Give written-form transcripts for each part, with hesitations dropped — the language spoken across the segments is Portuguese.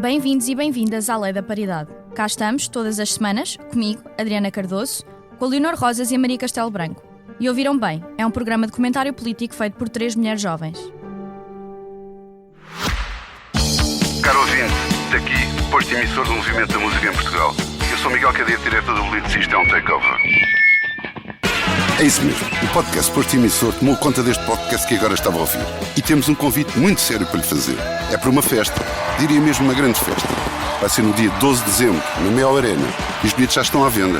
Bem-vindos e bem-vindas à Lei da Paridade. Cá estamos, todas as semanas, comigo, Adriana Cardoso, com a Leonor Rosas e a Maria Castelo Branco. E ouviram bem, é um programa de comentário político feito por 3 mulheres jovens. Caro ouvinte, daqui, posto emissor do Movimento da Música em Portugal. Eu sou Miguel Cadete, diretor do Blitz, e isto é um takeover. É isso mesmo, o podcast Posto Emissor tomou conta deste podcast que agora estava a ouvir. E temos um convite muito sério para lhe fazer. É para uma festa, diria mesmo uma grande festa. Vai ser no dia 12 de dezembro, na Mel Arena. E os bilhetes já estão à venda.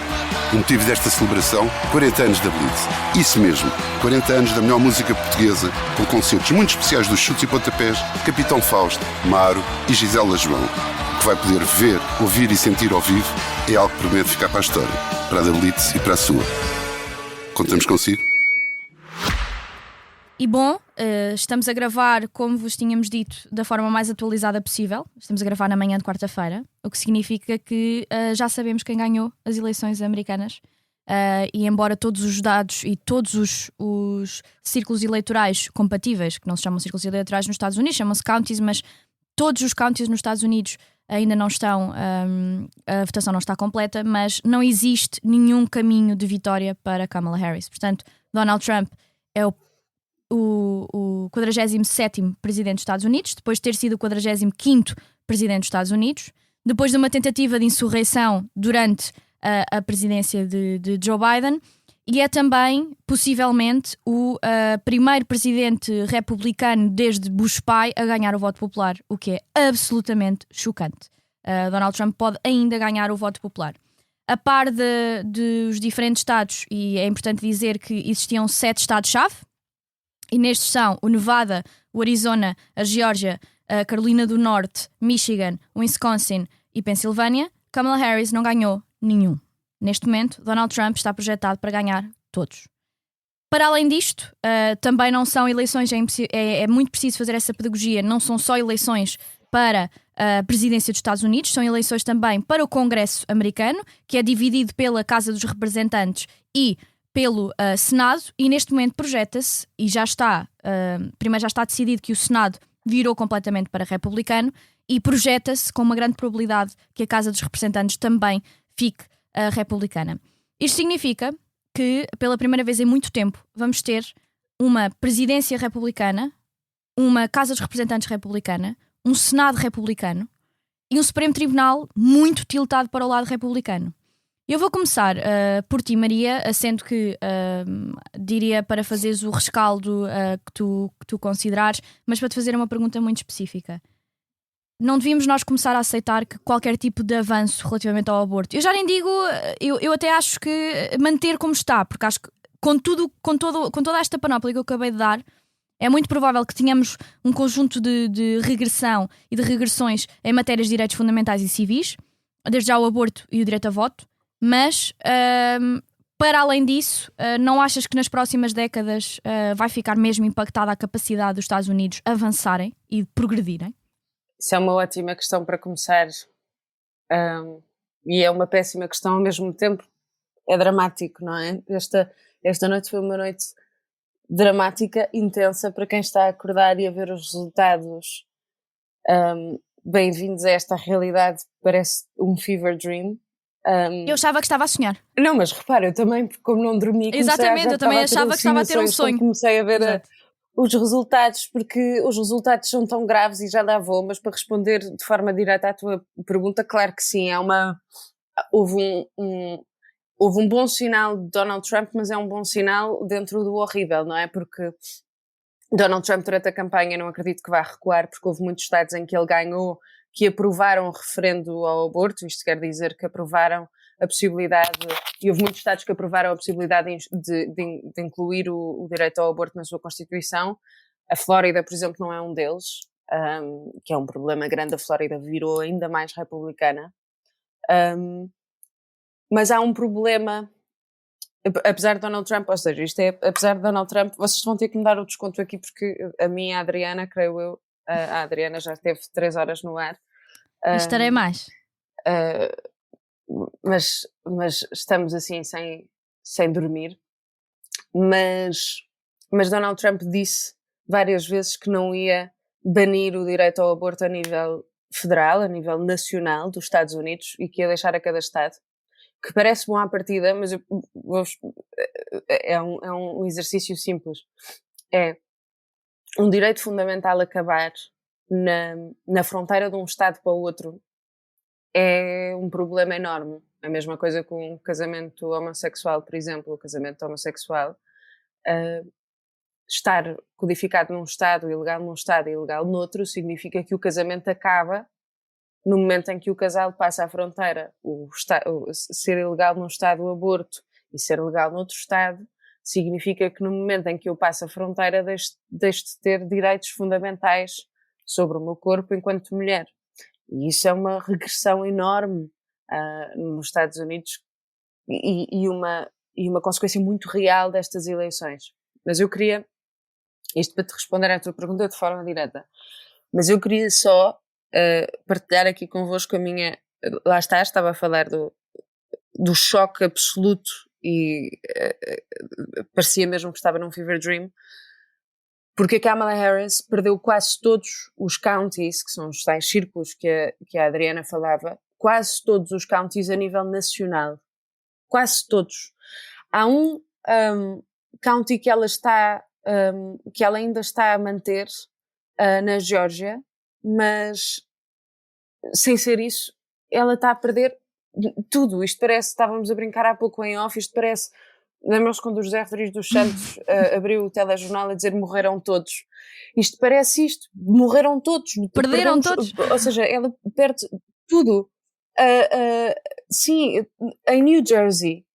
O motivo desta celebração, 40 anos da Blitz. Isso mesmo, 40 anos da melhor música portuguesa, com concertos muito especiais dos Chutes e Pontapés, Capitão Fausto, Maro e Gisela João. O que vai poder ver, ouvir e sentir ao vivo é algo que promete ficar para a história, para a da Blitz e para a sua. Contamos consigo? E bom, estamos a gravar, como vos tínhamos dito, da forma mais atualizada possível. Estamos a gravar na manhã de quarta-feira, o que significa que já sabemos quem ganhou as eleições americanas. E embora todos os dados e todos os círculos eleitorais compatíveis, que não se chamam círculos eleitorais nos Estados Unidos, chamam-se counties, mas todos os counties nos Estados Unidos ainda não estão, a votação não está completa, mas não existe nenhum caminho de vitória para Kamala Harris. Portanto, Donald Trump é o 47º presidente dos Estados Unidos, depois de ter sido o 45º presidente dos Estados Unidos, depois de uma tentativa de insurreição durante a presidência de Joe Biden, e é também, possivelmente, o primeiro presidente republicano desde Bush pai a ganhar o voto popular, o que é absolutamente chocante. Donald Trump pode ainda ganhar o voto popular. A par dos diferentes estados, e é importante dizer que existiam 7 estados-chave, e nestes são o Nevada, o Arizona, a Geórgia, a Carolina do Norte, Michigan, Wisconsin e Pensilvânia. Kamala Harris não ganhou nenhum. Neste momento, Donald Trump está projetado para ganhar todos. Para além disto, também não são eleições, é muito preciso fazer essa pedagogia, não são só eleições para a presidência dos Estados Unidos, são eleições também para o Congresso americano, que é dividido pela Casa dos Representantes e pelo Senado, e neste momento projeta-se, e já está, primeiro já está decidido que o Senado virou completamente para republicano, e projeta-se com uma grande probabilidade que a Casa dos Representantes também fique republicana. Isto significa que, pela primeira vez em muito tempo, vamos ter uma presidência republicana, uma Casa dos Representantes republicana, um Senado republicano e um Supremo Tribunal muito tiltado para o lado republicano. Eu vou começar por ti, Maria, sendo que diria para fazeres o rescaldo que tu considerares, mas para te fazer uma pergunta muito específica. Não devíamos nós começar a aceitar que qualquer tipo de avanço relativamente ao aborto, eu já nem digo, eu até acho que manter como está, porque acho que com toda esta panóplia que eu acabei de dar, é muito provável que tenhamos um conjunto de regressão e de regressões em matérias de direitos fundamentais e civis, desde já o aborto e o direito a voto, mas para além disso, não achas que nas próximas décadas vai ficar mesmo impactada a capacidade dos Estados Unidos avançarem e progredirem? Isso é uma ótima questão para começar, e é uma péssima questão ao mesmo tempo. É dramático, não é? Esta noite foi uma noite dramática, intensa para quem está a acordar e a ver os resultados. Bem-vindos a esta realidade, parece um fever dream. Eu achava que estava a sonhar. Não, mas repara, eu também, como não dormi, exatamente, eu também achava que estava a ter um sonho. Comecei a ver os resultados, porque os resultados são tão graves e já lá vou, mas para responder de forma direta à tua pergunta, claro que sim, houve um bom sinal de Donald Trump, mas é um bom sinal dentro do horrível, não é? Porque Donald Trump durante a campanha não acredito que vá recuar, porque houve muitos estados em que ele ganhou que aprovaram o referendo ao aborto, isto quer dizer que aprovaram a possibilidade, e houve muitos estados que aprovaram a possibilidade de incluir o direito ao aborto na sua Constituição. A Flórida, por exemplo, não é um deles, que é um problema grande. A Flórida virou ainda mais republicana. Mas há um problema, apesar de Donald Trump, ou seja, apesar de Donald Trump, vocês vão ter que me dar o desconto aqui, porque a minha Adriana, creio eu, a Adriana já esteve 3 horas no ar. Estarei mais. Mas estamos assim sem dormir. Mas Donald Trump disse várias vezes que não ia banir o direito ao aborto a nível federal, a nível nacional dos Estados Unidos, e que ia deixar a cada Estado, que parece bom à partida, mas é um exercício simples. É um direito fundamental acabar na fronteira de um Estado para o outro é um problema enorme. A mesma coisa com o casamento homossexual, por exemplo. O casamento homossexual estar codificado num Estado, ilegal num Estado e ilegal noutro, significa que o casamento acaba no momento em que o casal passa a fronteira. Ser ilegal num Estado o aborto e ser legal noutro Estado significa que no momento em que eu passo a fronteira deixo de ter direitos fundamentais sobre o meu corpo enquanto mulher. E isso é uma regressão enorme nos Estados Unidos e uma consequência muito real destas eleições. Mas eu queria, isto para te responder à tua pergunta de forma direta, mas eu queria só partilhar aqui convosco a minha... Lá está, estava a falar do choque absoluto e parecia mesmo que estava num fever dream, porque a Kamala Harris perdeu quase todos os counties, que são os tais círculos que a Adriana falava, quase todos os counties a nível nacional. Quase todos. Há um county que ela ainda está a manter na Geórgia, mas sem ser isso, ela está a perder tudo. Isto parece, estávamos a brincar há pouco em off, isto parece... Lembram-se quando o José Rodrigues dos Santos abriu o telejornal a dizer morreram todos? Isto parece isto, morreram todos. Perderam todos. Ou seja, ela perde tudo. Sim, em New Jersey,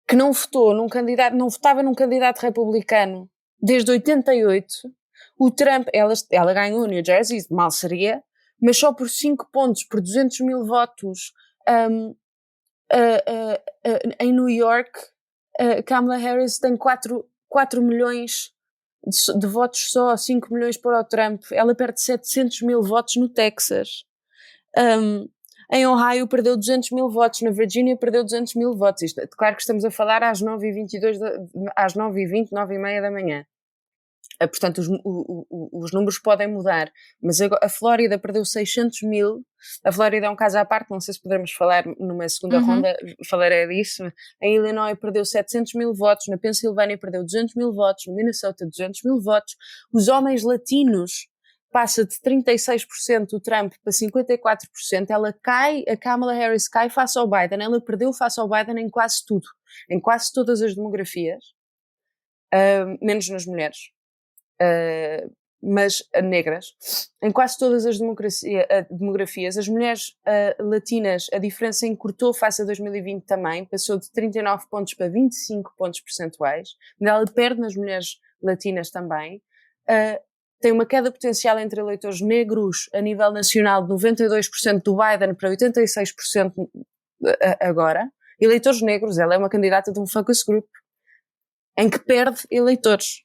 que não votou num candidato, não votava num candidato republicano desde 88, o Trump, ela ganhou New Jersey, mal seria, mas só por 5 pontos, por 200 mil votos em New York. Kamala Harris tem 4 milhões de votos só, 5 milhões para o Trump. Ela perde 700 mil votos no Texas. Em Ohio perdeu 200 mil votos, na Virgínia perdeu 200 mil votos. Isto, claro que estamos a falar às 9h22, às 9h20, 9h30 da manhã. Portanto, os números podem mudar, mas a Flórida perdeu 600 mil. A Flórida é um caso à parte, não sei se podemos falar numa segunda ronda, falarei disso. Em Illinois perdeu 700 mil votos, na Pensilvânia perdeu 200 mil votos, no Minnesota 200 mil votos. Os homens latinos passa de 36% o Trump para 54%, ela cai, a Kamala Harris cai face ao Biden, ela perdeu face ao Biden em quase tudo, em quase todas as demografias, menos nas mulheres. Mas negras, em quase todas as demografias, as mulheres latinas, a diferença encurtou face a 2020 também, passou de 39 pontos para 25 pontos percentuais, ela perde nas mulheres latinas também, tem uma queda potencial entre eleitores negros a nível nacional de 92% do Biden para 86% agora, eleitores negros, ela é uma candidata de um focus group, em que perde eleitores.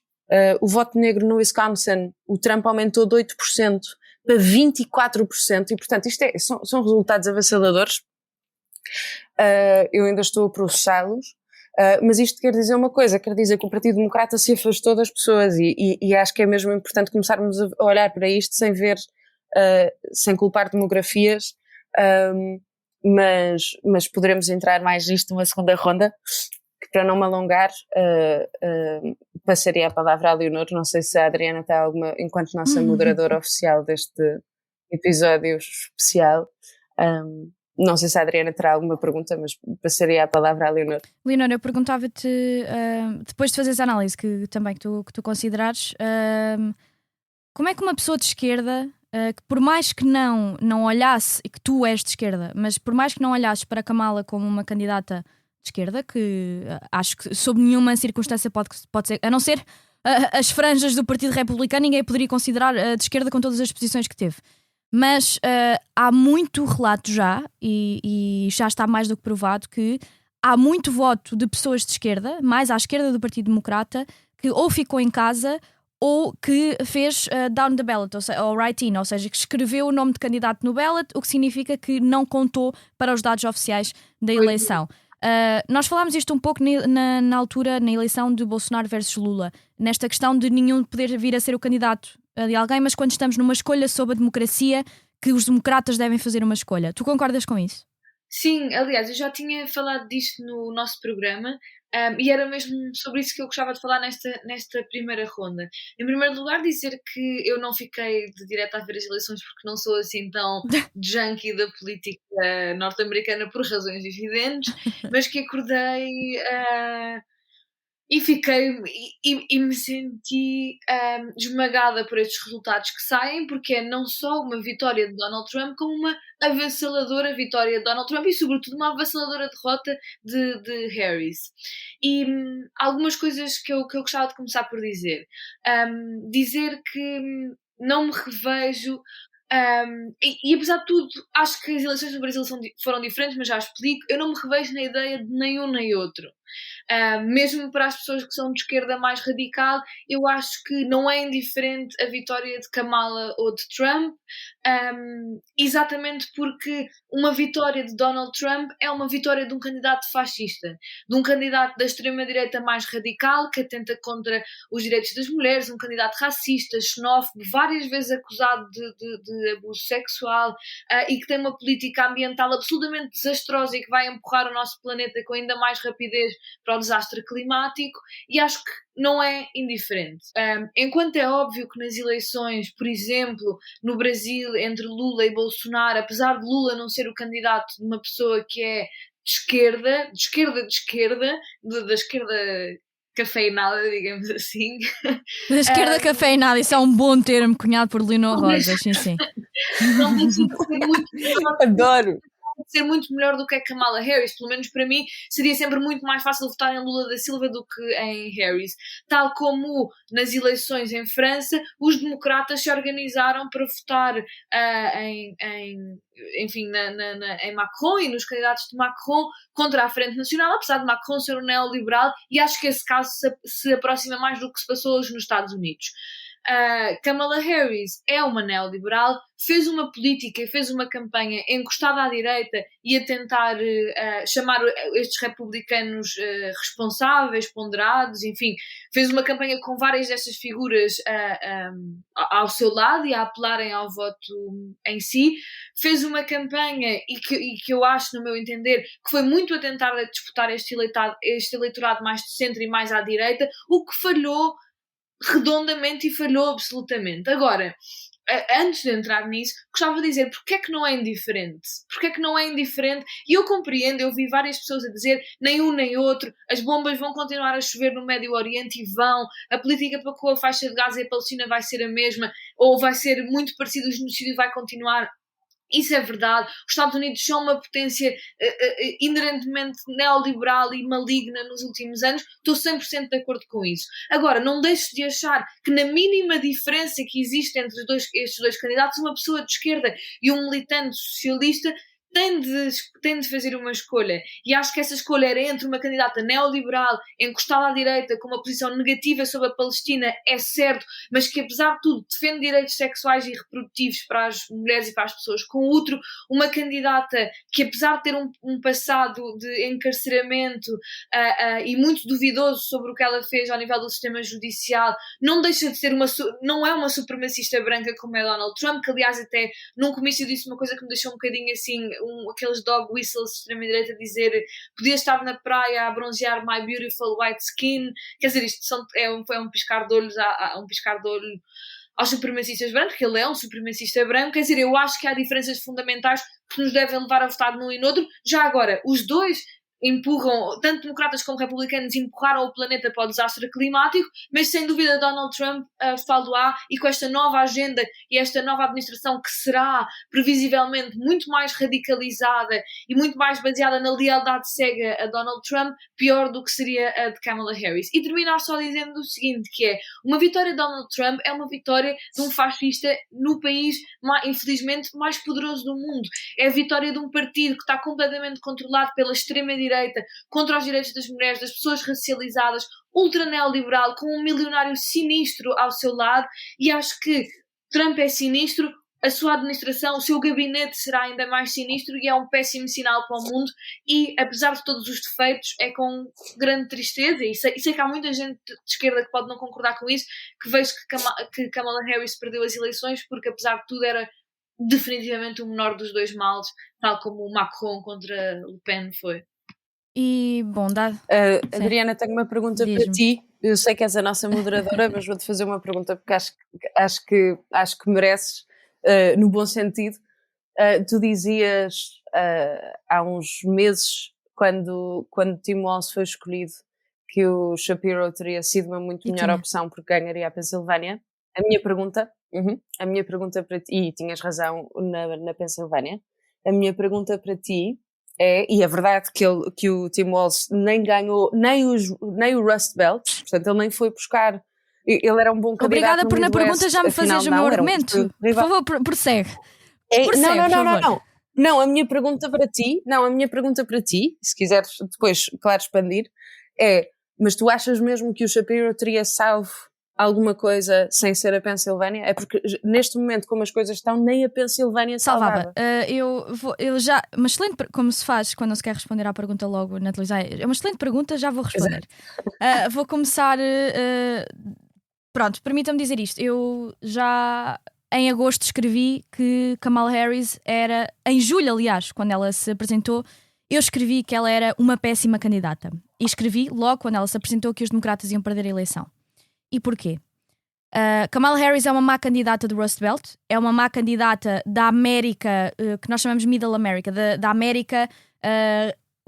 O voto negro no Wisconsin, o Trump aumentou de 8% para 24%, e portanto isto são resultados avassaladores. Eu ainda estou a processá-los, mas isto quer dizer uma coisa, quer dizer que o Partido Democrata se afastou das pessoas e acho que é mesmo importante começarmos a olhar para isto sem ver, sem culpar demografias, mas poderemos entrar mais nisto numa segunda ronda. Para não me alongar, passaria a palavra à Leonor. Não sei se a Adriana tem alguma, enquanto nossa moderadora oficial deste episódio especial, não sei se a Adriana terá alguma pergunta, mas passaria a palavra à Leonor. Leonor, eu perguntava-te, depois de fazeres a análise que tu considerares, como é que uma pessoa de esquerda, que por mais que não olhasse, e que tu és de esquerda, mas por mais que não olhasses para Kamala como uma candidata de esquerda, que acho que sob nenhuma circunstância pode ser, a não ser as franjas do Partido Republicano, ninguém poderia considerar de esquerda com todas as posições que teve. Mas há muito relato já, e já está mais do que provado, que há muito voto de pessoas de esquerda, mais à esquerda do Partido Democrata, que ou ficou em casa ou que fez down the ballot, ou write-in, ou seja, que escreveu o nome de candidato no ballot, o que significa que não contou para os dados oficiais da eleição. Nós falámos isto um pouco na altura, na eleição de Bolsonaro versus Lula, nesta questão de nenhum poder vir a ser o candidato de alguém, mas quando estamos numa escolha sobre a democracia, que os democratas devem fazer uma escolha. Tu concordas com isso? Sim, aliás, eu já tinha falado disto no nosso programa, e era mesmo sobre isso que eu gostava de falar nesta primeira ronda. Em primeiro lugar, dizer que eu não fiquei de direto a ver as eleições porque não sou assim tão junkie da política norte-americana por razões evidentes, mas que acordei e fiquei e me senti esmagada por estes resultados que saem, porque é não só uma vitória de Donald Trump, como uma avassaladora vitória de Donald Trump e, sobretudo, uma avassaladora derrota de Harris. E algumas coisas que eu gostava de começar por dizer. Dizer que não me revejo. E apesar de tudo, acho que as eleições no Brasil foram diferentes, mas já explico. Eu não me revejo na ideia de nenhum nem outro. Mesmo para as pessoas que são de esquerda mais radical, eu acho que não é indiferente a vitória de Kamala ou de Trump, exatamente porque uma vitória de Donald Trump é uma vitória de um candidato fascista, de um candidato da extrema-direita mais radical, que atenta contra os direitos das mulheres, um candidato racista, xenófobo, várias vezes acusado de abuso sexual, e que tem uma política ambiental absolutamente desastrosa e que vai empurrar o nosso planeta com ainda mais rapidez para o desastre climático, e acho que não é indiferente. Enquanto é óbvio que nas eleições, por exemplo, no Brasil, entre Lula e Bolsonaro, apesar de Lula não ser o candidato de uma pessoa que é de esquerda, da esquerda cafeinada, digamos assim. Da esquerda cafeinada, isso é um bom termo cunhado por Leonor Rosa, sim. Não deixa de ser muito Adoro! ser muito melhor do que a Kamala Harris. Pelo menos para mim seria sempre muito mais fácil votar em Lula da Silva do que em Harris, tal como nas eleições em França os democratas se organizaram para votar em Macron e nos candidatos de Macron contra a Frente Nacional, apesar de Macron ser um neoliberal, e acho que esse caso se aproxima mais do que se passou hoje nos Estados Unidos. Kamala Harris é uma neoliberal, fez uma política e fez uma campanha encostada à direita e a tentar chamar estes republicanos responsáveis, ponderados, enfim, fez uma campanha com várias destas figuras ao seu lado e a apelarem ao voto em si. Fez uma campanha e que eu acho, no meu entender, que foi muito a tentar disputar este eleitorado mais de centro e mais à direita, o que falhou redondamente e falhou absolutamente. Agora, antes de entrar nisso, gostava de dizer porque é que não é indiferente. Porque é que não é indiferente? E eu compreendo, eu vi várias pessoas a dizer nem um nem outro, as bombas vão continuar a chover no Médio Oriente e vão, a política para com a faixa de Gaza e a Palestina vai ser a mesma, ou vai ser muito parecido, o genocídio vai continuar. Isso é verdade. Os Estados Unidos são uma potência inerentemente neoliberal e maligna nos últimos anos. Estou 100% de acordo com isso. Agora, não deixo de achar que na mínima diferença que existe entre estes dois candidatos, uma pessoa de esquerda e um militante socialista tem de fazer uma escolha. E acho que essa escolha era entre uma candidata neoliberal, encostada à direita, com uma posição negativa sobre a Palestina, é certo, mas que apesar de tudo defende direitos sexuais e reprodutivos para as mulheres e para as pessoas com útero, uma candidata que apesar de ter um passado de encarceramento e muito duvidoso sobre o que ela fez ao nível do sistema judicial, não deixa de ser não é uma supremacista branca como é Donald Trump, que aliás até num comício disse uma coisa que me deixou um bocadinho assim, aqueles dog whistles de extrema-direita, dizer podia estar na praia a bronzear my beautiful white skin. Quer dizer, isto é um piscar de olhos um piscar de olho aos supremacistas brancos, que ele é um supremacista branco. Quer dizer, eu acho que há diferenças fundamentais que nos devem levar a votar num e no outro. Já agora, os dois empurram, tanto democratas como republicanos, empurraram o planeta para o desastre climático, mas sem dúvida Donald Trump falo-á, e com esta nova agenda e esta nova administração que será previsivelmente muito mais radicalizada e muito mais baseada na lealdade cega a Donald Trump, pior do que seria a de Kamala Harris. E terminar só dizendo o seguinte, que é, uma vitória de Donald Trump é uma vitória de um fascista no país, infelizmente, mais poderoso do mundo. É a vitória de um partido que está completamente controlado pela extrema-direita, contra os direitos das mulheres, das pessoas racializadas, ultra neoliberal, com um milionário sinistro ao seu lado, e acho que Trump é sinistro, a sua administração, o seu gabinete será ainda mais sinistro e é um péssimo sinal para o mundo. E apesar de todos os defeitos, é com grande tristeza, e sei que há muita gente de esquerda que pode não concordar com isso, que vejo que Kamala Harris perdeu as eleições, porque apesar de tudo era definitivamente o menor dos dois males, tal como o Macron contra Le Pen foi. E, bom, Adriana, tenho uma pergunta para ti. Eu sei que és a nossa moderadora, mas vou-te fazer uma pergunta porque acho que mereces, no bom sentido. Tu dizias há uns meses, quando Tim Walz foi escolhido, que o Shapiro teria sido uma muito melhor opção porque ganharia a Pensilvânia. A minha pergunta para ti, e tinhas razão na Pensilvânia, a minha pergunta para ti é, e é verdade que o Tim Walz nem ganhou nem o Rust Belt, portanto ele nem foi buscar, ele era um bom candidato. Obrigada por na pergunta já me fazeres o meu argumento. Por favor, prossegue. Não, a minha pergunta para ti, se quiseres depois, claro, expandir, é, mas tu achas mesmo que o Shapiro teria salvo alguma coisa sem ser a Pensilvânia? É porque neste momento, como as coisas estão, nem a Pensilvânia salvava. Eu já, uma excelente, como se faz quando não se quer responder à pergunta logo na televisão, é uma excelente pergunta, já vou responder. Vou começar, pronto, permitam-me dizer isto, eu já em agosto escrevi que Kamala Harris era, em julho aliás, quando ela se apresentou, eu escrevi que ela era uma péssima candidata. E escrevi logo quando ela se apresentou que os democratas iam perder a eleição. E porquê? Kamala Harris é uma má candidata do Rust Belt, é uma má candidata da América, que nós chamamos Middle America, da América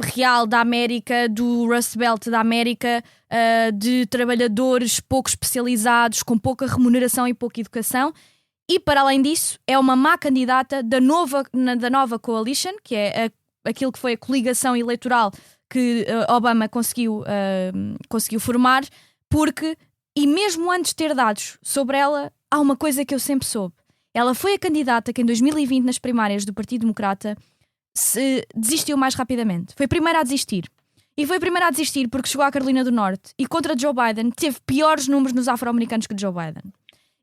real, da América do Rust Belt, da América de trabalhadores pouco especializados, com pouca remuneração e pouca educação. E, para além disso, é uma má candidata da nova coalition, que é aquilo que foi a coligação eleitoral que Obama conseguiu formar, porque, e mesmo antes de ter dados sobre ela, há uma coisa que eu sempre soube. Ela foi a candidata que em 2020, nas primárias do Partido Democrata, desistiu mais rapidamente. Foi a primeira a desistir. E foi a primeira a desistir porque chegou à Carolina do Norte e contra Joe Biden teve piores números nos afro-americanos que Joe Biden.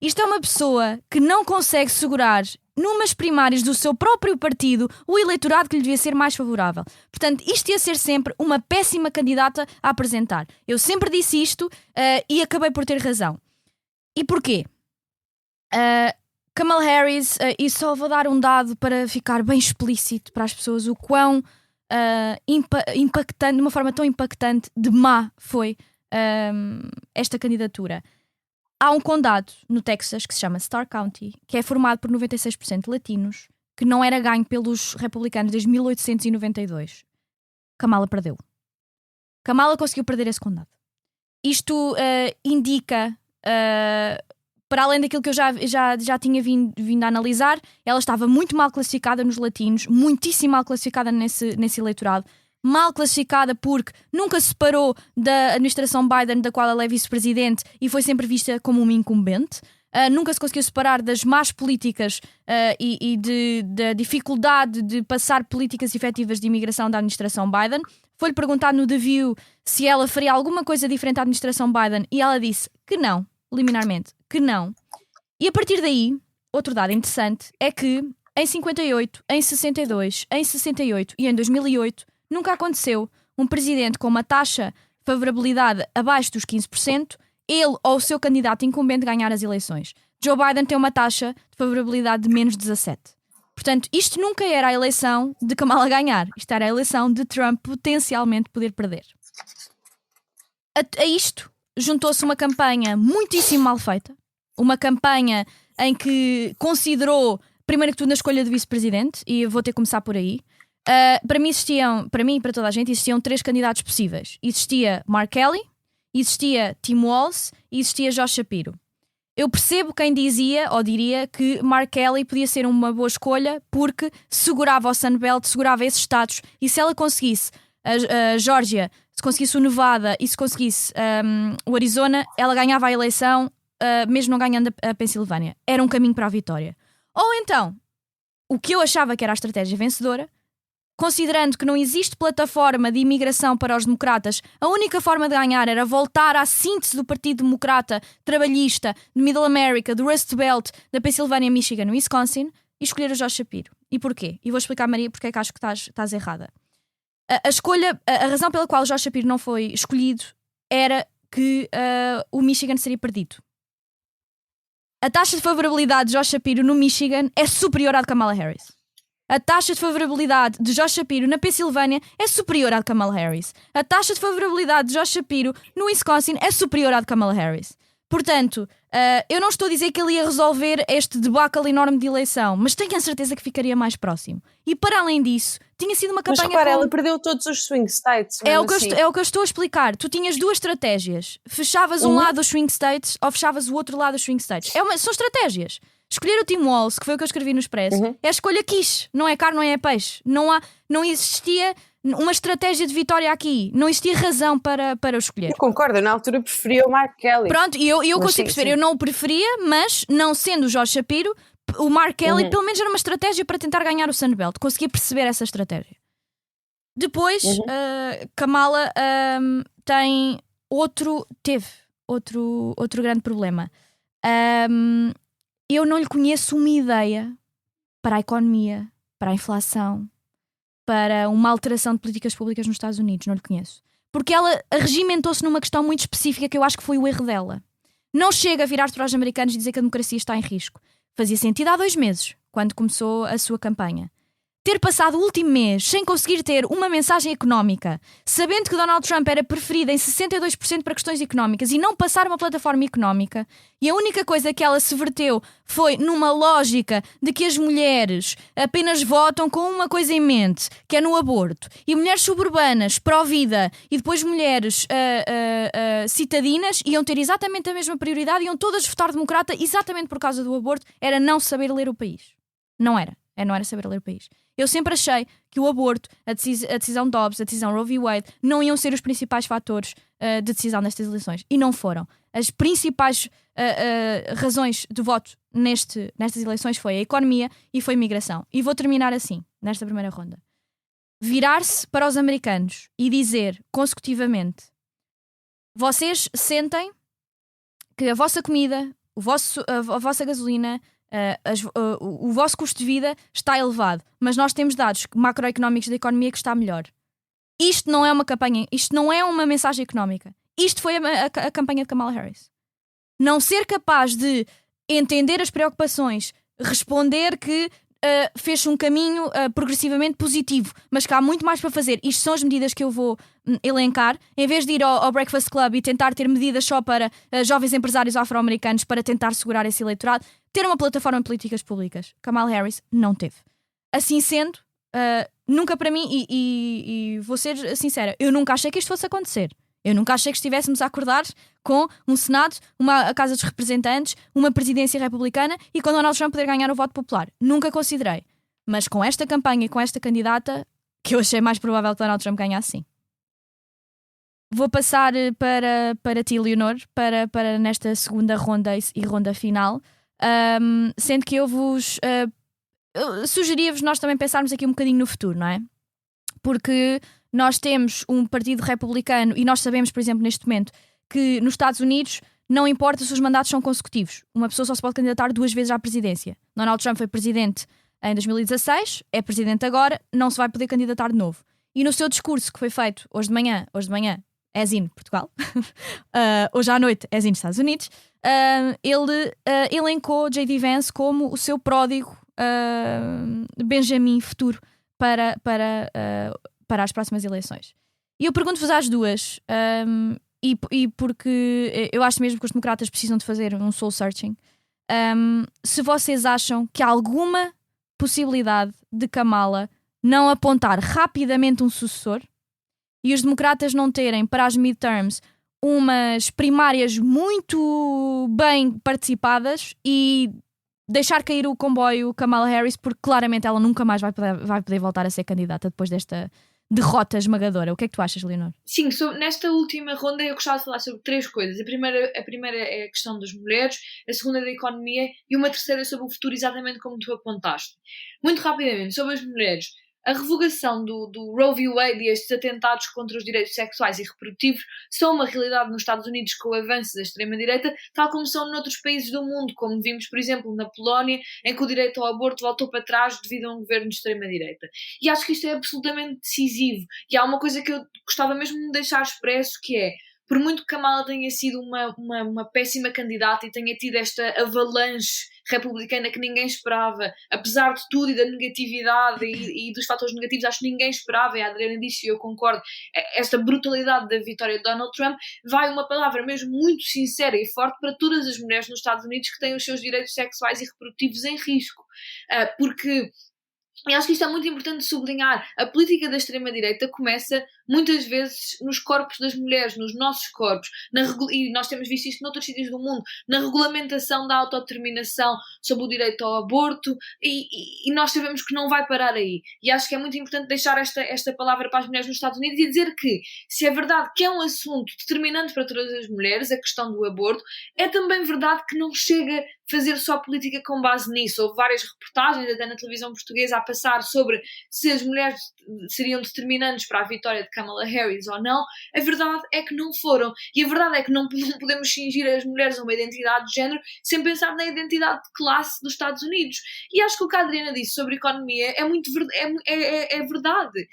Isto é uma pessoa que não consegue segurar numas primárias do seu próprio partido o eleitorado que lhe devia ser mais favorável. Portanto, isto ia ser sempre uma péssima candidata a apresentar. Eu sempre disse isto e acabei por ter razão. E porquê? Kamala Harris, e só vou dar um dado para ficar bem explícito para as pessoas o quão impactante, de uma forma tão impactante, de má foi esta candidatura. Há um condado no Texas que se chama Starr County, que é formado por 96% de latinos, que não era ganho pelos republicanos desde 1892. Kamala perdeu. Kamala conseguiu perder esse condado. Isto indica, para além daquilo que eu já tinha vindo a analisar, ela estava muito mal classificada nos latinos, muitíssimo mal classificada nesse eleitorado. Mal classificada porque nunca se separou da administração Biden, da qual ela é vice-presidente, e foi sempre vista como uma incumbente. Nunca se conseguiu separar das más políticas e da dificuldade de passar políticas efetivas de imigração da administração Biden. Foi-lhe perguntado no The View se ela faria alguma coisa diferente à administração Biden e ela disse que não, liminarmente, que não. E a partir daí, outro dado interessante é que em 58, em 62, em 68 e em 2008 nunca aconteceu um presidente com uma taxa de favorabilidade abaixo dos 15%, ele ou o seu candidato incumbente ganhar as eleições. Joe Biden tem uma taxa de favorabilidade de menos 17%. Portanto, isto nunca era a eleição de Kamala ganhar. Isto era a eleição de Trump potencialmente poder perder. A isto juntou-se uma campanha muitíssimo mal feita. Uma campanha em que considerou, primeiro que tudo, na escolha de vice-presidente, e vou ter que começar por aí. Para mim e para toda a gente, existiam 3 candidatos possíveis. Existia Mark Kelly, existia Tim Walz e existia Josh Shapiro. Eu percebo quem dizia ou diria que Mark Kelly podia ser uma boa escolha porque segurava o Sunbelt, segurava esses estados, e se ela conseguisse a Geórgia, se conseguisse o Nevada e se conseguisse o Arizona, ela ganhava a eleição, mesmo não ganhando a Pensilvânia. Era um caminho para a vitória. Ou então, o que eu achava que era a estratégia vencedora, considerando que não existe plataforma de imigração para os democratas, a única forma de ganhar era voltar à síntese do Partido Democrata trabalhista, de Middle America, do Rust Belt, da Pensilvânia, Michigan, Wisconsin, e escolher o Josh Shapiro. E porquê? E vou explicar, Maria, porque é que acho que estás errada. A razão pela qual o Josh Shapiro não foi escolhido era que o Michigan seria perdido. A taxa de favorabilidade de Josh Shapiro no Michigan é superior à de Kamala Harris. A taxa de favorabilidade de Josh Shapiro na Pensilvânia é superior à de Kamala Harris. A taxa de favorabilidade de Josh Shapiro no Wisconsin é superior à de Kamala Harris. Portanto, eu não estou a dizer que ele ia resolver este debacle enorme de eleição, mas tenho a certeza que ficaria mais próximo. E para além disso, tinha sido uma campanha... Mas repara, ela perdeu todos os swing states. É o que eu estou a explicar. Tu tinhas duas estratégias. Fechavas um lado dos swing states ou fechavas o outro lado dos swing states. São estratégias. Escolher o Tim Walz, que foi o que eu escrevi no Expresso, é a escolha quiche. Não é carne, não é peixe. Não existia uma estratégia de vitória aqui. Não existia razão para o escolher. Eu concordo, na altura preferia o Mark Kelly. Pronto, e eu consigo perceber. Sim. Eu não o preferia, mas não sendo o Josh Shapiro, o Mark Kelly pelo menos era uma estratégia para tentar ganhar o Sunbelt. Conseguia perceber essa estratégia. Depois, Kamala teve outro grande problema. Eu não lhe conheço uma ideia para a economia, para a inflação, para uma alteração de políticas públicas nos Estados Unidos. Não lhe conheço. Porque ela regimentou-se numa questão muito específica que eu acho que foi o erro dela. Não chega a virar-se para os americanos e dizer que a democracia está em risco. Fazia sentido há 2 meses, quando começou a sua campanha. Ter passado o último mês sem conseguir ter uma mensagem económica, sabendo que Donald Trump era preferido em 62% para questões económicas e não passar uma plataforma económica, e a única coisa que ela se verteu foi numa lógica de que as mulheres apenas votam com uma coisa em mente, que é no aborto, e mulheres suburbanas, pró-vida, e depois mulheres citadinas iam ter exatamente a mesma prioridade, iam todas votar democrata exatamente por causa do aborto, era não saber ler o país. Não era saber ler o país. Eu sempre achei que o aborto, a decisão de Dobbs, a decisão Roe v. Wade não iam ser os principais fatores de decisão nestas eleições. E não foram. As principais razões de voto nestas eleições foi a economia e foi a migração. E vou terminar assim, nesta primeira ronda. Virar-se para os americanos e dizer consecutivamente: vocês sentem que a vossa comida, a vossa gasolina, o vosso custo de vida está elevado, mas nós temos dados macroeconómicos da economia que está melhor. Isto não é uma campanha, isto não é uma mensagem económica. Isto foi a campanha de Kamala Harris. Não ser capaz de entender as preocupações, responder que fez um caminho progressivamente positivo, mas que há muito mais para fazer. Isto são as medidas que eu vou elencar, em vez de ir ao Breakfast Club e tentar ter medidas só para jovens empresários afro-americanos para tentar segurar esse eleitorado, ter uma plataforma de políticas públicas. Kamala Harris não teve. Assim sendo, nunca para mim, e vou ser sincera, eu nunca achei que isto fosse acontecer. Eu nunca achei que estivéssemos a acordar com um Senado, a Casa dos Representantes, uma presidência republicana e com Donald Trump poder ganhar o voto popular. Nunca considerei. Mas com esta campanha e com esta candidata, que eu achei mais provável que Donald Trump ganhasse, sim. Vou passar para ti, Leonor, para nesta segunda ronda e ronda final, sendo que eu vos sugeria-vos nós também pensarmos aqui um bocadinho no futuro, não é? Porque nós temos um partido republicano e nós sabemos, por exemplo, neste momento, que nos Estados Unidos não importa se os mandatos são consecutivos. Uma pessoa só se pode candidatar 2 vezes à presidência. Donald Trump foi presidente em 2016, é presidente agora, não se vai poder candidatar de novo. E no seu discurso que foi feito hoje de manhã é Zine, Portugal, hoje à noite é Zine, Estados Unidos, ele elencou J.D. Vance como o seu pródigo Benjamin futuro para as próximas eleições. E eu pergunto-vos às duas, e porque eu acho mesmo que os democratas precisam de fazer um soul searching, se vocês acham que há alguma possibilidade de Kamala não apontar rapidamente um sucessor e os democratas não terem para as midterms umas primárias muito bem participadas e deixar cair o comboio Kamala Harris, porque claramente ela nunca mais vai poder voltar a ser candidata depois desta derrota esmagadora. O que é que tu achas, Leonor? Sim, nesta última ronda eu gostava de falar sobre 3 coisas. A primeira é a questão das mulheres, a segunda da economia e uma terceira sobre o futuro, exatamente como tu apontaste. Muito rapidamente, sobre as mulheres. A revogação do Roe v. Wade e estes atentados contra os direitos sexuais e reprodutivos são uma realidade nos Estados Unidos com o avanço da extrema-direita, tal como são noutros países do mundo, como vimos, por exemplo, na Polónia, em que o direito ao aborto voltou para trás devido a um governo de extrema-direita. E acho que isto é absolutamente decisivo. E há uma coisa que eu gostava mesmo de deixar expresso, que é: por muito que Kamala tenha sido uma péssima candidata e tenha tido esta avalanche republicana que ninguém esperava, apesar de tudo e da negatividade e dos fatores negativos, acho que ninguém esperava, e a Adriana disse e eu concordo, esta brutalidade da vitória de Donald Trump, vai uma palavra mesmo muito sincera e forte para todas as mulheres nos Estados Unidos que têm os seus direitos sexuais e reprodutivos em risco, porque e acho que isto é muito importante de sublinhar. A política da extrema-direita começa muitas vezes nos corpos das mulheres, nos nossos corpos, e nós temos visto isto noutros sítios do mundo, na regulamentação da autodeterminação sobre o direito ao aborto, e nós sabemos que não vai parar aí. E acho que é muito importante deixar esta palavra para as mulheres nos Estados Unidos e dizer que, se é verdade que é um assunto determinante para todas as mulheres, a questão do aborto, é também verdade que não chega a fazer só política com base nisso. Houve várias reportagens, até na televisão portuguesa, a passar sobre se as mulheres seriam determinantes para a vitória de Kamala Harris ou não. A verdade é que não foram. E a verdade é que não podemos cingir as mulheres a uma identidade de género sem pensar na identidade de classe dos Estados Unidos. E acho que o que a Adriana disse sobre economia é muito verdade.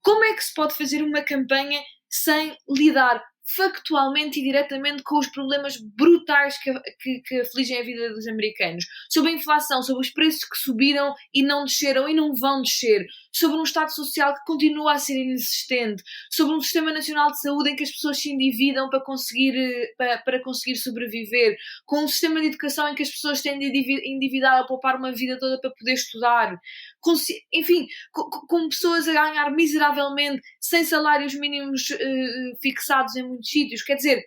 Como é que se pode fazer uma campanha sem lidar factualmente e diretamente com os problemas brutais que afligem a vida dos americanos, sobre a inflação, sobre os preços que subiram e não desceram e não vão descer, sobre um Estado Social que continua a ser inexistente, sobre um Sistema Nacional de Saúde em que as pessoas se endividam para conseguir sobreviver, com um sistema de educação em que as pessoas têm de endividar a poupar uma vida toda para poder estudar, com pessoas a ganhar miseravelmente, sem salários mínimos fixados em muitos sítios. Quer dizer,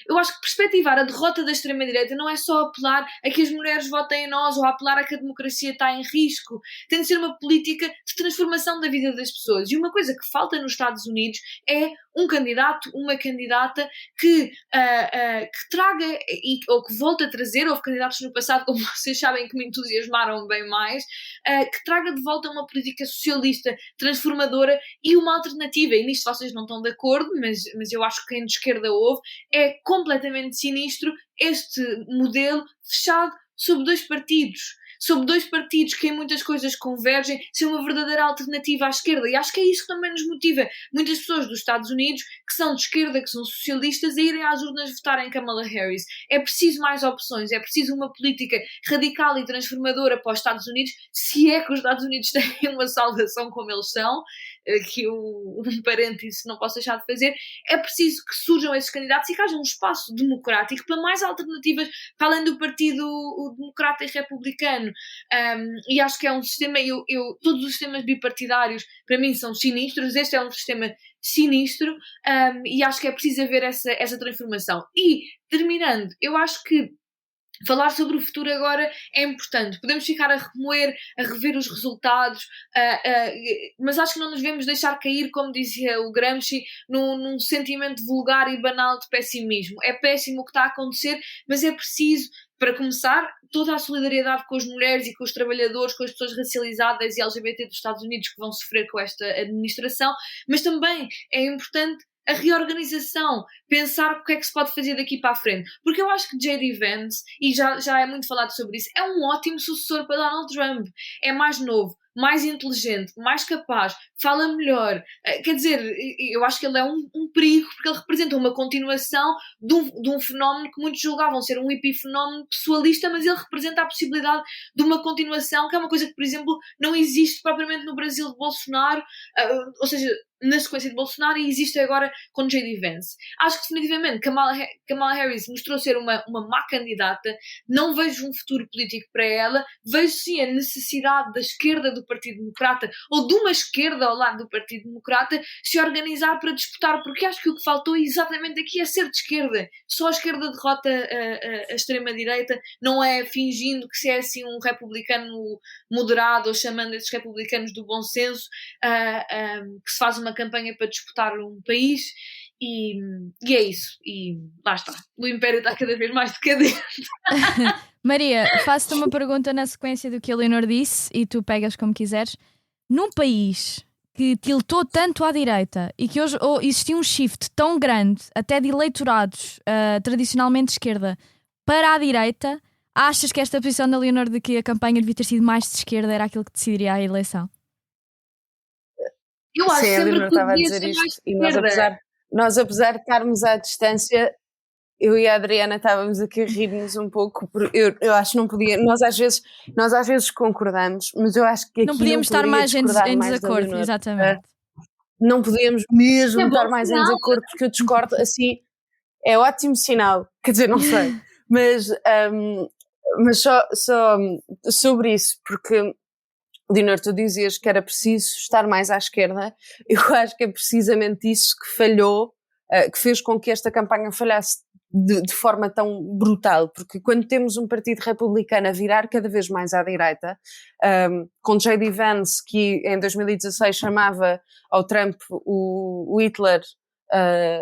eu acho que perspectivar a derrota da extrema-direita não é só apelar a que as mulheres votem em nós ou apelar a que a democracia está em risco. Tem de ser uma política de transformação da vida das pessoas. E uma coisa que falta nos Estados Unidos é um candidato, uma candidata que traga ou que volte a trazer, houve candidatos no passado, como vocês sabem, que me entusiasmaram bem mais, que traga de volta uma política socialista, transformadora e uma alternativa. E nisto vocês não estão de acordo, mas eu acho que quem de esquerda ouve, é completamente sinistro este modelo fechado sob dois partidos que em muitas coisas convergem, ser uma verdadeira alternativa à esquerda. E acho que é isso que também nos motiva muitas pessoas dos Estados Unidos que são de esquerda, que são socialistas, a irem às urnas votar em Kamala Harris. É preciso mais opções, é preciso uma política radical e transformadora para os Estados Unidos, se é que os Estados Unidos têm uma salvação como eles são, que um parêntese não posso deixar de fazer. É preciso que surjam esses candidatos e que haja um espaço democrático para mais alternativas para além do Partido Democrata e Republicano. E acho que é um sistema, todos os sistemas bipartidários para mim são sinistros, este é um sistema sinistro, e acho que é preciso haver essa transformação. E, terminando, eu acho que falar sobre o futuro agora é importante. Podemos ficar a remoer, a rever os resultados, mas acho que não nos devemos deixar cair, como dizia o Gramsci, num sentimento vulgar e banal de pessimismo. É péssimo o que está a acontecer, mas é preciso, para começar, toda a solidariedade com as mulheres e com os trabalhadores, com as pessoas racializadas e LGBT dos Estados Unidos que vão sofrer com esta administração, mas também é importante a reorganização, pensar o que é que se pode fazer daqui para a frente. Porque eu acho que J.D. Vance, e já é muito falado sobre isso, é um ótimo sucessor para Donald Trump. É mais novo, mais inteligente, mais capaz, fala melhor. Quer dizer, eu acho que ele é um perigo, porque ele representa uma continuação de um fenómeno que muitos julgavam ser um epifenómeno pessoalista, mas ele representa a possibilidade de uma continuação, que é uma coisa que, por exemplo, não existe propriamente no Brasil de Bolsonaro, ou seja, na sequência de Bolsonaro, e existe agora com J.D. Vance. Acho que definitivamente Kamala Harris mostrou ser uma má candidata. Não vejo um futuro político para ela. Vejo sim a necessidade da esquerda do Partido Democrata, ou de uma esquerda ao lado do Partido Democrata, se organizar para disputar, porque acho que o que faltou exatamente aqui é ser de esquerda. Só a esquerda derrota a extrema-direita, não é fingindo que se é assim um republicano moderado, ou chamando esses republicanos do bom senso, que se faz uma campanha para disputar um país, e é isso. E lá está. O Império está cada vez mais decadente. Maria, faço-te uma pergunta na sequência do que a Leonor disse e tu pegas como quiseres. Num país que tiltou tanto à direita e que hoje existiu um shift tão grande, até de eleitorados tradicionalmente de esquerda para a direita, achas que esta posição da Leonor de que a campanha devia ter sido mais de esquerda era aquilo que decidiria a eleição? Eu acho Sim, sempre a que estava a devia dizer ser mais isto. E nós, esquerda. Nós, apesar de estarmos à distância, eu e a Adriana estávamos aqui a rir-nos um pouco, porque eu acho que não podia. Nós às vezes concordamos, mas eu acho que aqui Não podíamos estar poderia mais em discordar mais da desacordo, Leonor. exatamente. Não podíamos mesmo É bom estar mais em sinal. desacordo, porque eu discordo assim, é ótimo sinal, quer dizer, não sei, mas só sobre isso, porque, Leonor, tu dizias que era preciso estar mais à esquerda, eu acho que é precisamente isso que falhou, que fez com que esta campanha falhasse de forma tão brutal, porque quando temos um partido republicano a virar cada vez mais à direita, com J.D. Vance, que em 2016 chamava ao Trump o Hitler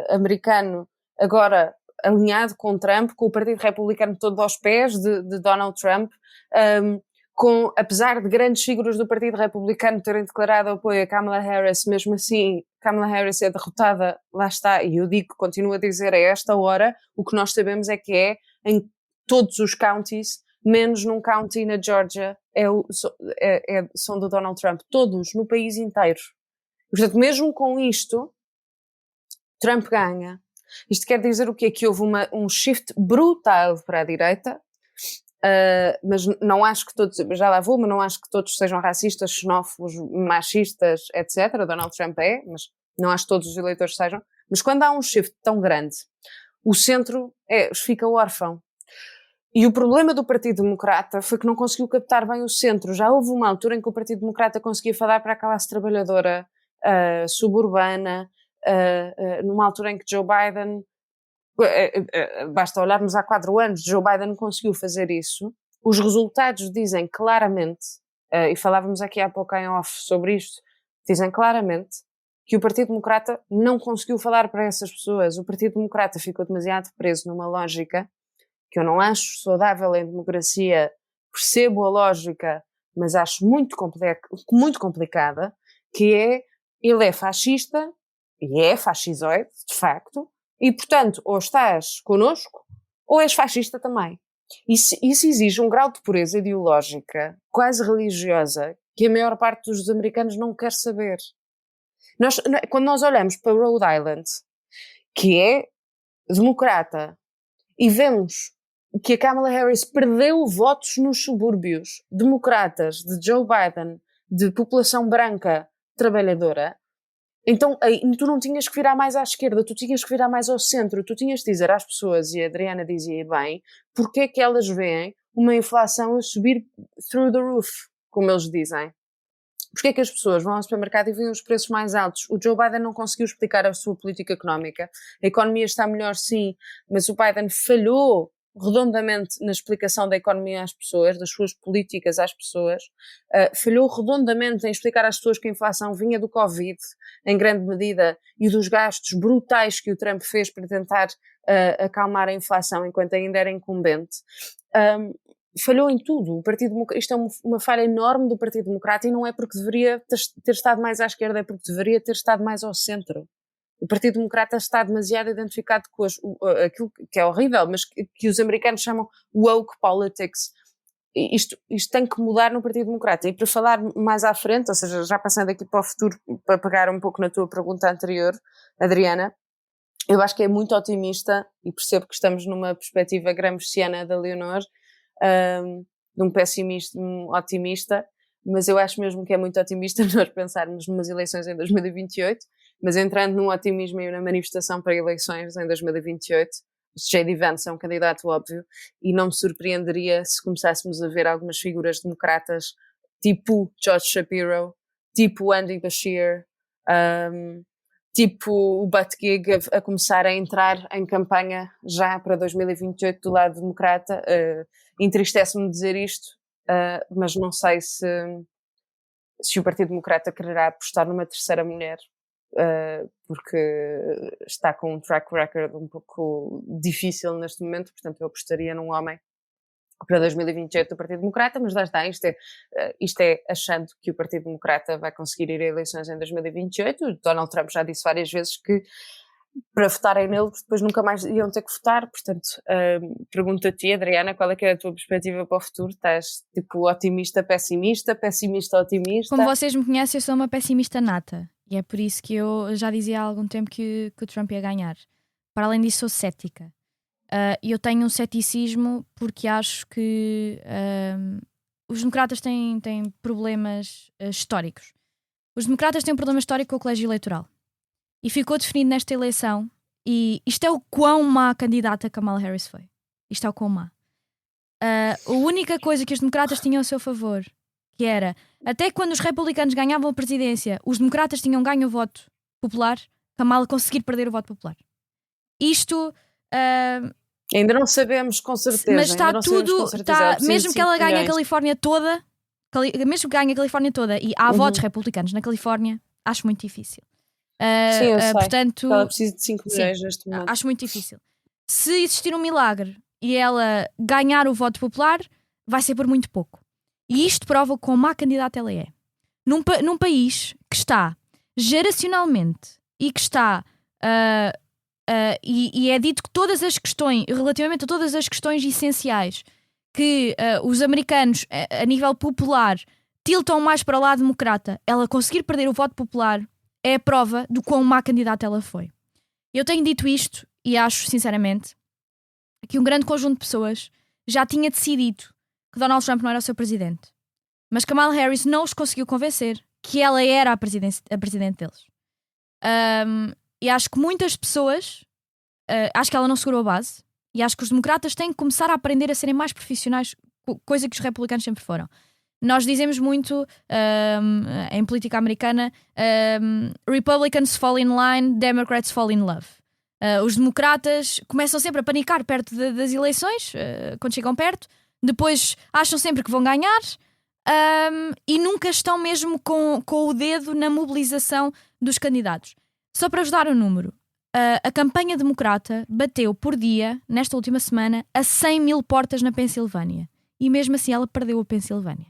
americano, agora alinhado com Trump, com o partido republicano todo aos pés de Donald Trump, apesar de grandes figuras do Partido Republicano terem declarado apoio a Kamala Harris, mesmo assim Kamala Harris é derrotada, lá está, e eu digo, continuo a dizer, a esta hora, o que nós sabemos é que é em todos os counties, menos num county na Georgia, são do Donald Trump, todos, no país inteiro. Portanto, mesmo com isto, Trump ganha. Isto quer dizer o quê? Que houve um shift brutal para a direita, mas não acho que todos, já lá vou, mas não acho que todos sejam racistas, xenófobos, machistas, etc. Donald Trump é, mas não acho que todos os eleitores sejam. Mas quando há um shift tão grande, o centro fica órfão. E o problema do Partido Democrata foi que não conseguiu captar bem o centro. Já houve uma altura em que o Partido Democrata conseguia falar para a classe trabalhadora suburbana, numa altura em que Joe Biden, basta olharmos há 4 anos, Joe Biden conseguiu fazer isso. Os resultados dizem claramente, e falávamos aqui há pouco em off sobre isto, dizem claramente que o Partido Democrata não conseguiu falar para essas pessoas. O Partido Democrata ficou demasiado preso numa lógica que eu não acho saudável em democracia, percebo a lógica, mas acho muito complicada, que é, ele é fascista, e é fascisoide, de facto, e portanto, ou estás connosco, ou és fascista também. Isso exige um grau de pureza ideológica, quase religiosa, que a maior parte dos americanos não quer saber. Quando nós olhamos para Rhode Island, que é democrata, e vemos que a Kamala Harris perdeu votos nos subúrbios democratas de Joe Biden, de população branca trabalhadora, então tu não tinhas que virar mais à esquerda, tu tinhas que virar mais ao centro, tu tinhas que dizer às pessoas, e a Adriana dizia bem, porque é que elas veem uma inflação a subir through the roof, como eles dizem. Porque é que as pessoas vão ao supermercado e veem os preços mais altos? O Joe Biden não conseguiu explicar a sua política económica. A economia está melhor, sim, mas o Biden falhou redondamente na explicação da economia às pessoas, das suas políticas às pessoas, falhou redondamente em explicar às pessoas que a inflação vinha do Covid, em grande medida, e dos gastos brutais que o Trump fez para tentar acalmar a inflação enquanto ainda era incumbente. Falhou em tudo. Isto é uma falha enorme do Partido Democrata, e não é porque deveria ter estado mais à esquerda, é porque deveria ter estado mais ao centro. O Partido Democrata está demasiado identificado com aquilo que é horrível, mas que os americanos chamam woke politics. Isto tem que mudar no Partido Democrata. E para falar mais à frente, ou seja, já passando aqui para o futuro, para pegar um pouco na tua pergunta anterior, Adriana, eu acho que é muito otimista, e percebo que estamos numa perspectiva gramsciana da Leonor, de um pessimismo otimista, mas eu acho mesmo que é muito otimista nós pensarmos numas eleições em 2028, mas entrando num otimismo e na manifestação para eleições em 2028, J.D. Vance é um candidato óbvio, e não me surpreenderia se começássemos a ver algumas figuras democratas tipo George Shapiro, tipo Andy Bashir, tipo o Buttigieg a começar a entrar em campanha já para 2028 do lado democrata. Entristece-me dizer isto, mas não sei se o Partido Democrata quererá apostar numa terceira mulher, porque está com um track record um pouco difícil neste momento, portanto eu apostaria num homem para 2028 do Partido Democrata, mas lá está, isto é achando que o Partido Democrata vai conseguir ir a eleições em 2028. O Donald Trump já disse várias vezes que para votarem nele depois nunca mais iam ter que votar, portanto pergunto-te, Adriana, qual é que é a tua perspectiva para o futuro? Estás tipo otimista, pessimista, otimista? Como vocês me conhecem, eu sou uma pessimista nata, E é por isso que eu já dizia há algum tempo que o Trump ia ganhar. Para além disso, sou cética. E eu tenho um ceticismo porque acho que os democratas têm problemas históricos. Os democratas têm um problema histórico com o colégio eleitoral. E ficou definido nesta eleição. E isto é o quão má candidata Kamala Harris foi. Isto é o quão má. A única coisa que os democratas tinham a seu favor, que era, até quando os republicanos ganhavam a presidência, os democratas tinham ganho o voto popular, Kamala conseguir perder o voto popular. Isto... ainda não sabemos com certeza. Mas está tudo... mesmo que ela ganhe a Califórnia toda, e há votos republicanos na Califórnia, acho muito difícil. Sim, eu sei. Portanto, ela precisa de 5 milhões neste momento. Acho muito difícil. Se existir um milagre e ela ganhar o voto popular, vai ser por muito pouco. E isto prova quão má candidata ela é. Num país que está geracionalmente e que está... e é dito que todas as questões, relativamente a todas as questões essenciais que os americanos, a nível popular, tiltam mais para o lado democrata, ela conseguir perder o voto popular é a prova do quão má candidata ela foi. Eu tenho dito isto e acho, sinceramente, que um grande conjunto de pessoas já tinha decidido que Donald Trump não era o seu presidente. Mas Kamala Harris não os conseguiu convencer que ela era a presidente deles. E acho que muitas pessoas, acho que ela não segurou a base, e acho que os democratas têm que começar a aprender a serem mais profissionais, coisa que os republicanos sempre foram. Nós dizemos muito em política americana, Republicans fall in line, Democrats fall in love. Os democratas começam sempre a panicar perto das eleições, quando chegam perto, depois acham sempre que vão ganhar, e nunca estão mesmo com o dedo na mobilização dos candidatos. Só para vos dar um número, a campanha democrata bateu por dia, nesta última semana, a 100 mil portas na Pensilvânia. E mesmo assim ela perdeu a Pensilvânia.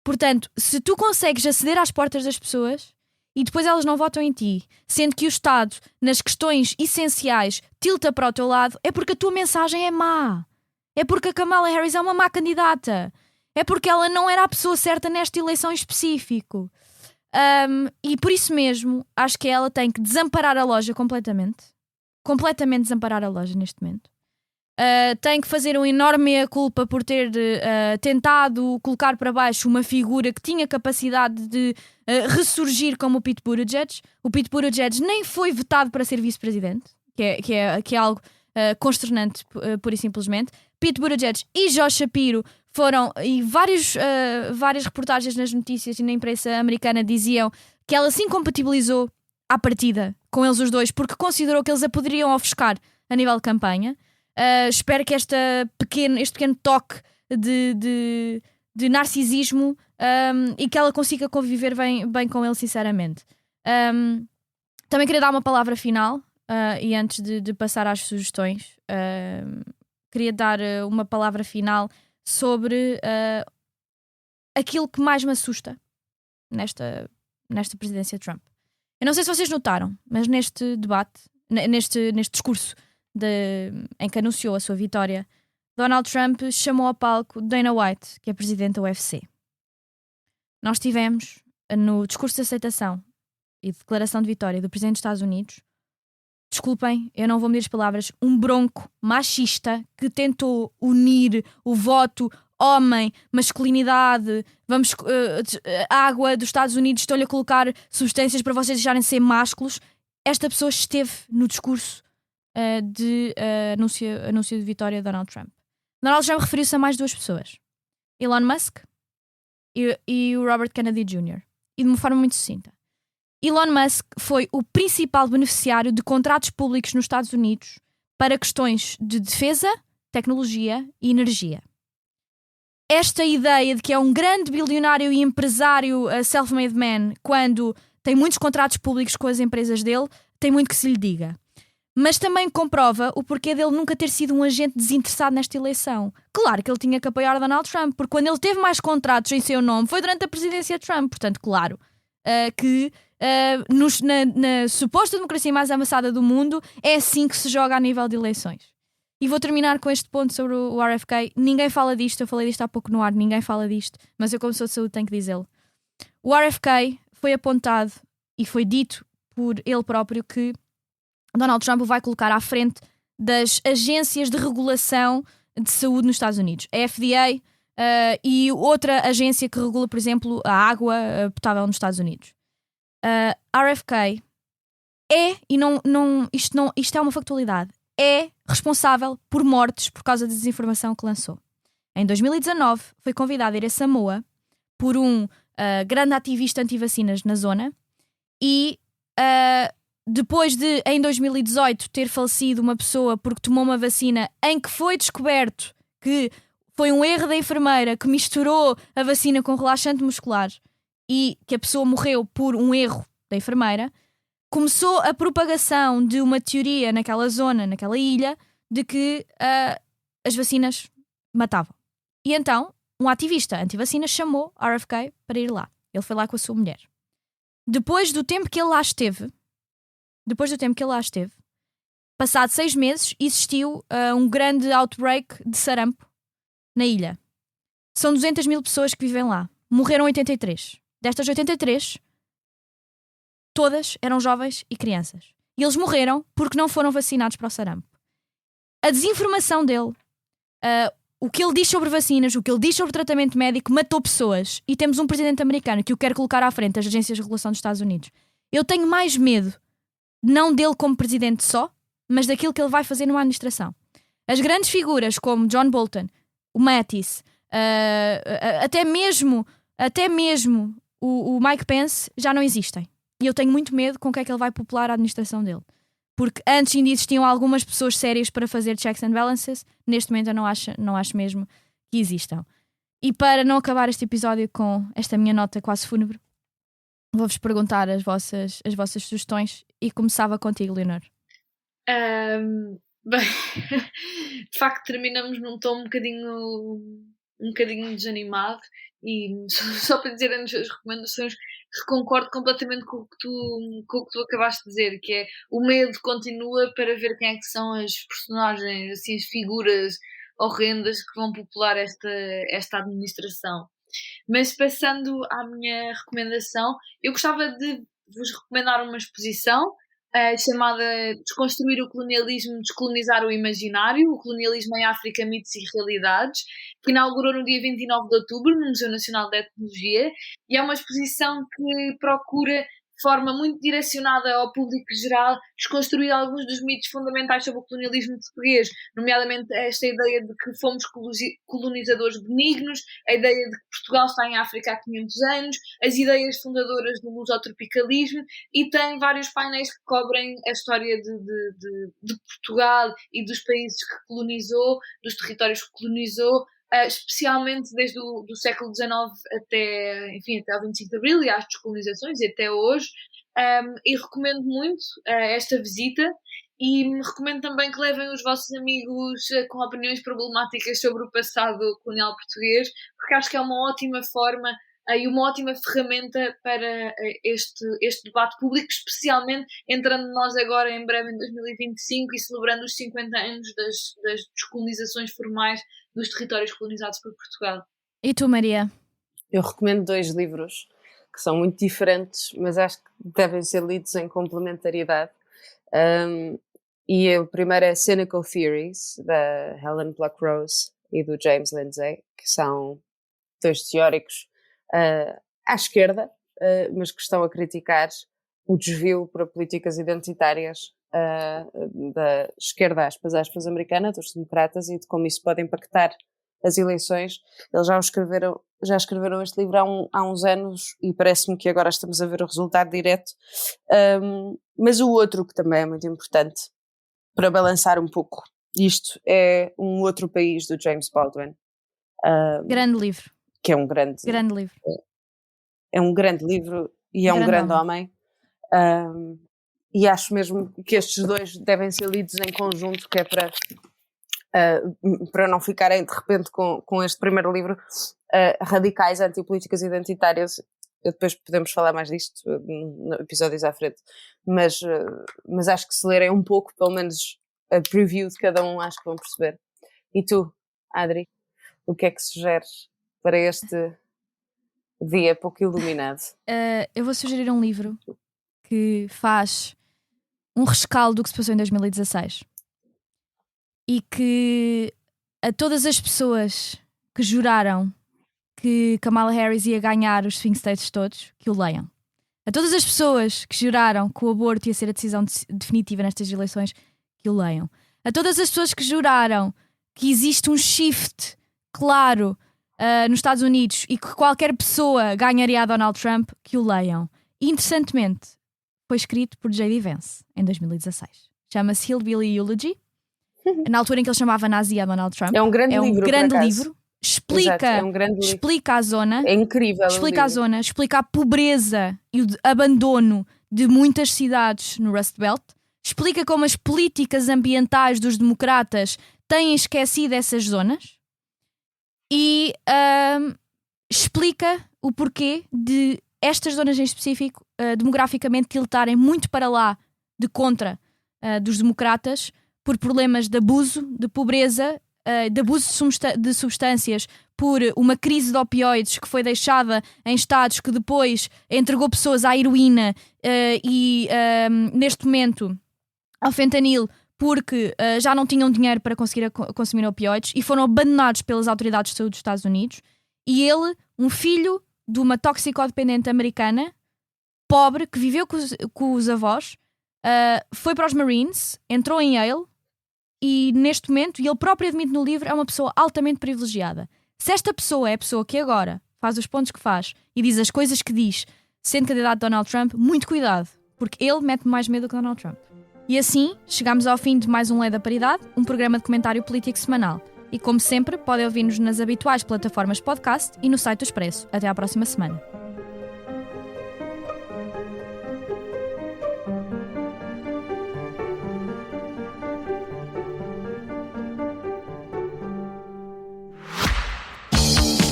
Portanto, se tu consegues aceder às portas das pessoas e depois elas não votam em ti, sendo que o Estado, nas questões essenciais, tilta para o teu lado, é porque a tua mensagem é má. É porque a Kamala Harris é uma má candidata. É porque ela não era a pessoa certa nesta eleição em específico. E por isso mesmo, acho que ela tem que desamparar a loja completamente. Completamente desamparar a loja neste momento. Tem que fazer um enorme meia-culpa por ter tentado colocar para baixo uma figura que tinha capacidade de ressurgir como o Pete Buttigieg. O Pete Buttigieg nem foi vetado para ser vice-presidente, que é algo consternante, pura e simplesmente. Pete Buttigieg e Josh Shapiro foram, e várias reportagens nas notícias e na imprensa americana diziam que ela se incompatibilizou à partida com eles os dois porque considerou que eles a poderiam ofuscar a nível de campanha. Espero que este pequeno toque de narcisismo e que ela consiga conviver bem com ele, sinceramente. Também queria dar uma palavra final e antes de passar às sugestões, queria dar uma palavra final sobre aquilo que mais me assusta nesta presidência de Trump. Eu não sei se vocês notaram, mas neste debate, neste discurso em que anunciou a sua vitória, Donald Trump chamou ao palco Dana White, que é presidente da UFC. Nós tivemos, no discurso de aceitação e de declaração de vitória do presidente dos Estados Unidos, desculpem, eu não vou medir as palavras, um bronco machista que tentou unir o voto homem, masculinidade, água dos Estados Unidos, estão-lhe a colocar substâncias para vocês deixarem de ser másculos. Esta pessoa esteve no discurso de anúncio de vitória de Donald Trump. Donald Trump referiu-se a mais duas pessoas: Elon Musk e o Robert Kennedy Jr. E de uma forma muito sucinta. Elon Musk foi o principal beneficiário de contratos públicos nos Estados Unidos para questões de defesa, tecnologia e energia. Esta ideia de que é um grande bilionário e empresário self-made man, quando tem muitos contratos públicos com as empresas dele, tem muito que se lhe diga. Mas também comprova o porquê dele nunca ter sido um agente desinteressado nesta eleição. Claro que ele tinha que apoiar Donald Trump, porque quando ele teve mais contratos em seu nome foi durante a presidência de Trump. Portanto, claro que na suposta democracia mais avançada do mundo é assim que se joga a nível de eleições. E vou terminar com este ponto sobre o RFK. Ninguém fala disto, eu falei disto há pouco no ar, ninguém fala disto, mas eu, como sou de saúde, tenho que dizê-lo. O RFK foi apontado e foi dito por ele próprio que Donald Trump o vai colocar à frente das agências de regulação de saúde nos Estados Unidos, a FDA e outra agência que regula, por exemplo, a água potável nos Estados Unidos. RFK isto é uma factualidade, é responsável por mortes por causa da desinformação que lançou. Em 2019 foi convidado a ir a Samoa por um grande ativista anti-vacinas na zona e depois de, em 2018, ter falecido uma pessoa porque tomou uma vacina em que foi descoberto que foi um erro da enfermeira que misturou a vacina com relaxante muscular e que a pessoa morreu por um erro da enfermeira, começou a propagação de uma teoria naquela zona, naquela ilha, de que as vacinas matavam. E então, um ativista anti-vacinas chamou RFK para ir lá. Ele foi lá com a sua mulher. Depois do tempo que ele lá esteve, passado 6 meses, existiu um grande outbreak de sarampo na ilha. São 200 mil pessoas que vivem lá. Morreram 83. Destas 83, todas eram jovens e crianças. E eles morreram porque não foram vacinados para o sarampo. A desinformação dele, o que ele diz sobre vacinas, o que ele diz sobre tratamento médico, matou pessoas. E temos um presidente americano que o quer colocar à frente das agências de regulação dos Estados Unidos. Eu tenho mais medo, não dele como presidente só, mas daquilo que ele vai fazer numa administração. As grandes figuras como John Bolton, o Mattis, até mesmo o Mike Pence já não existem. E eu tenho muito medo com o que é que ele vai popular a administração dele. Porque antes ainda existiam algumas pessoas sérias para fazer checks and balances, neste momento eu não acho mesmo que existam. E para não acabar este episódio com esta minha nota quase fúnebre, vou-vos perguntar as vossas sugestões e começava contigo, Leonor. Bem, de facto terminamos num tom um bocadinho desanimado e só para dizer antes as recomendações, concordo completamente com o que tu acabaste de dizer, que é o medo continua para ver quem é que são as personagens, assim, as figuras horrendas que vão popular esta administração. Mas passando à minha recomendação, eu gostava de vos recomendar uma exposição chamada Desconstruir o Colonialismo, Descolonizar o Imaginário, o Colonialismo em África, Mitos e Realidades, que inaugurou no dia 29 de outubro no Museu Nacional de Etnologia, e é uma exposição que procura de forma muito direcionada ao público geral, desconstruir alguns dos mitos fundamentais sobre o colonialismo português, nomeadamente esta ideia de que fomos colonizadores benignos, a ideia de que Portugal está em África há 500 anos, as ideias fundadoras do lusotropicalismo, e tem vários painéis que cobrem a história de Portugal e dos países que colonizou, dos territórios que colonizou, especialmente desde o século XIX até ao 25 de Abril e às descolonizações e até hoje, e recomendo muito esta visita e recomendo também que levem os vossos amigos com opiniões problemáticas sobre o passado colonial português, porque acho que é uma ótima forma e uma ótima ferramenta para este debate público, especialmente entrando nós agora em breve em 2025 e celebrando os 50 anos das descolonizações formais dos territórios colonizados por Portugal. E tu, Maria? Eu recomendo 2 livros que são muito diferentes, mas acho que devem ser lidos em complementariedade. E o primeiro é Cynical Theories, da Helen Pluckrose e do James Lindsay, que são 2 teóricos à esquerda, mas que estão a criticar o desvio para políticas identitárias da esquerda, aspas, americana, dos democratas, e de como isso pode impactar as eleições. Eles já escreveram este livro há uns anos e parece-me que agora estamos a ver o resultado direto. Mas o outro, que também é muito importante para balançar um pouco isto, é Um Outro País, do James Baldwin. Grande livro. Que é um grande livro. É um grande livro e é um grande homem. E acho mesmo que estes 2 devem ser lidos em conjunto, que é para não ficarem de repente com este primeiro livro, Radicais Antipolíticas Identitárias. Depois podemos falar mais disto em episódios à frente, mas acho que se lerem um pouco, pelo menos a preview de cada um, acho que vão perceber. E tu, Adri, o que é que sugeres para este dia pouco iluminado? Eu vou sugerir um livro que faz um rescaldo do que se passou em 2016 e que a todas as pessoas que juraram que Kamala Harris ia ganhar os swing states todos, que o leiam. A todas as pessoas que juraram que o aborto ia ser a decisão definitiva nestas eleições, que o leiam. A todas as pessoas que juraram que existe um shift claro nos Estados Unidos e que qualquer pessoa ganharia a Donald Trump, que o leiam. E, interessantemente, foi escrito por J.D. Vance em 2016. Chama-se Hillbilly Eulogy. Na altura em que ele chamava nazi a Donald Trump. É um grande livro. Exato, é um grande livro. Explica a zona. É incrível. Explica a zona, explica a pobreza e o abandono de muitas cidades no Rust Belt. Explica como as políticas ambientais dos democratas têm esquecido essas zonas. E explica o porquê de estas zonas em específico demograficamente tiltarem muito para lá de contra dos democratas por problemas de abuso, de pobreza, de abuso de substâncias, por uma crise de opioides que foi deixada em estados que depois entregou pessoas à heroína e neste momento ao fentanil, porque já não tinham dinheiro para conseguir consumir opioides e foram abandonados pelas autoridades de saúde dos Estados Unidos. E ele, um filho de uma toxicodependente americana, pobre, que viveu com os avós, foi para os Marines, entrou em Yale e neste momento, e ele próprio admite no livro, é uma pessoa altamente privilegiada. Se esta pessoa é a pessoa que agora faz os pontos que faz e diz as coisas que diz, sendo candidato a Donald Trump, muito cuidado, porque ele mete mais medo que Donald Trump. E assim, chegamos ao fim de mais um Lei da Paridade, um programa de comentário político semanal. E como sempre, podem ouvir-nos nas habituais plataformas de podcast e no site do Expresso. Até à próxima semana.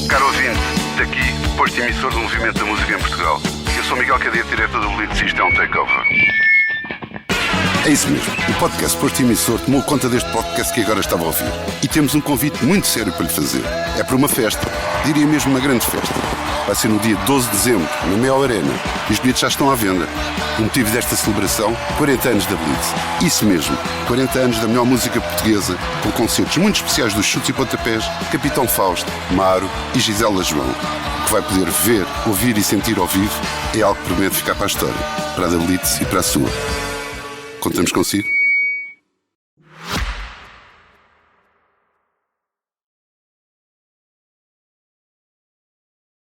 Caro ouvinte, daqui, posto emissor do Movimento da Música em Portugal. Eu sou Miguel Cadeia, diretor do Boletim Isto é um Takeover. É isso mesmo, o podcast Posto Emissor tomou conta deste podcast que agora estava a ouvir. E temos um convite muito sério para lhe fazer. É para uma festa, diria mesmo uma grande festa. Vai ser no dia 12 de dezembro, na Mel Arena. E os bilhetes já estão à venda. O motivo desta celebração, 40 anos da Blitz. Isso mesmo, 40 anos da melhor música portuguesa, com concertos muito especiais dos Chutes e Pontapés, Capitão Fausto, Maro e Gisela João. O que vai poder ver, ouvir e sentir ao vivo é algo que promete ficar para a história, para a da Blitz e para a sua. Contamos consigo?